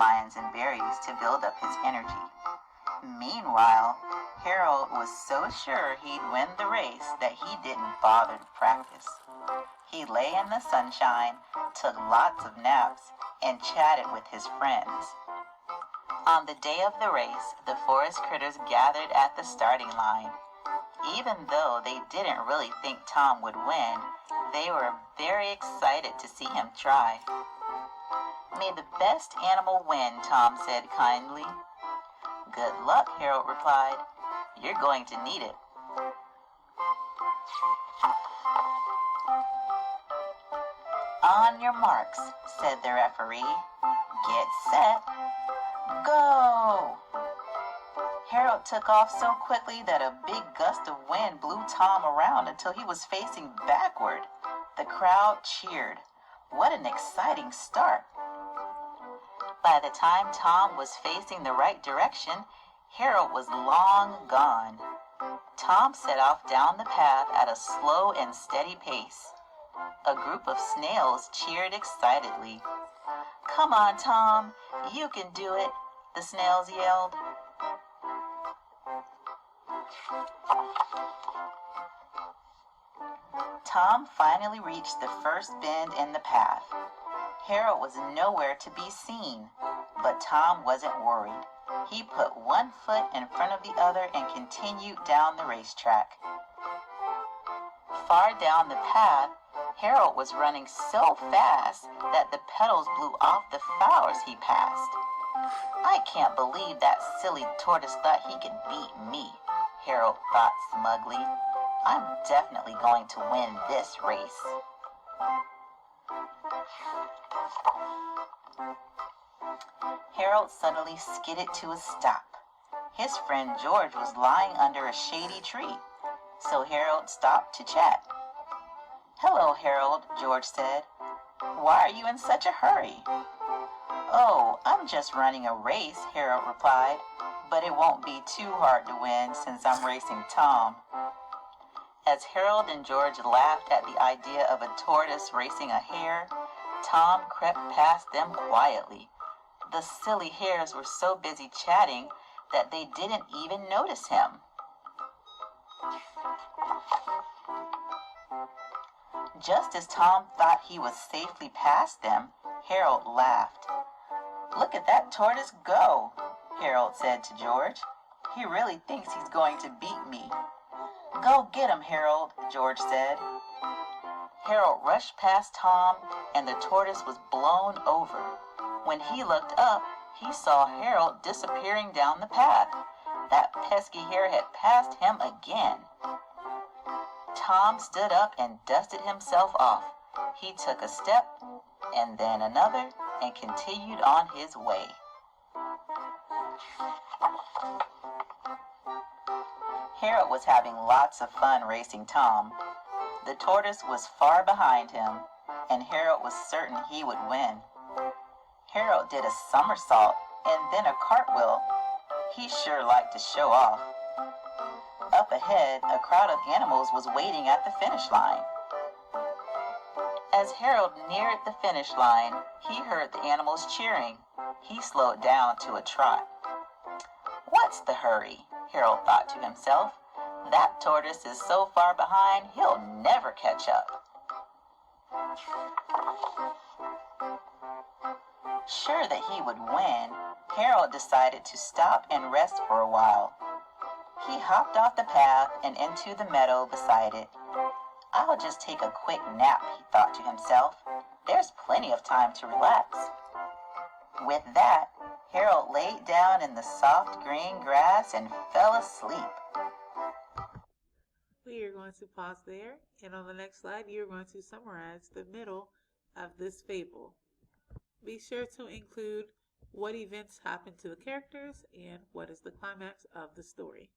dandelions and berries to build up his energy. Meanwhile, Harold was so sure he'd win the race that he didn't bother to practice. He lay in the sunshine, took lots of naps, and chatted with his friends. On the day of the race, the forest critters gathered at the starting line. Even though they didn't really think Tom would win, they were very excited to see him try. "May the best animal win," Tom said kindly. "Good luck," Harold replied. "You're going to need it." "On your marks," said the referee. "Get set. Go!" Harold took off so quickly that a big gust of wind blew Tom around until he was facing backward. The crowd cheered. What an exciting start! By the time Tom was facing the right direction, Harold was long gone. Tom set off down the path at a slow and steady pace. A group of snails cheered excitedly. "Come on, Tom, you can do it," the snails yelled. Tom finally reached the first bend in the path. Harold was nowhere to be seen, but Tom wasn't worried. He put one foot in front of the other and continued down the racetrack. Far down the path, Harold was running so fast that the petals blew off the flowers he passed. "I can't believe that silly tortoise thought he could beat me," Harold thought smugly. "I'm definitely going to win this race." Harold suddenly skidded to a stop. His friend George was lying under a shady tree, so Harold stopped to chat. "Hello, Harold," George said. "Why are you in such a hurry?" "Oh, I'm just running a race," Harold replied, "but it won't be too hard to win since I'm racing Tom." As Harold and George laughed at the idea of a tortoise racing a hare, Tom crept past them quietly. The silly hares were so busy chatting that they didn't even notice him. Just as Tom thought he was safely past them, Harold laughed. "Look at that tortoise go," Harold said to George. "He really thinks he's going to beat me." "Go get him, Harold," George said. Harold rushed past Tom, and the tortoise was blown over. When he looked up, he saw Harold disappearing down the path. That pesky hare had passed him again. Tom stood up and dusted himself off. He took a step, and then another, and continued on his way. Harold was having lots of fun racing Tom. The tortoise was far behind him, and Harold was certain he would win. Harold did a somersault and then a cartwheel. He sure liked to show off. Up ahead, a crowd of animals was waiting at the finish line. As Harold neared the finish line, he heard the animals cheering. He slowed down to a trot. "What's the hurry?" Harold thought to himself. "That tortoise is so far behind, he'll never catch up." Sure that he would win, Harold decided to stop and rest for a while. He hopped off the path and into the meadow beside it. "I'll just take a quick nap," he thought to himself. "There's plenty of time to relax." With that, Harold laid down in the soft green grass and fell asleep. We are going to pause there, and on the next slide, you're going to summarize the middle of this fable. Be sure to include what events happen to the characters and what is the climax of the story.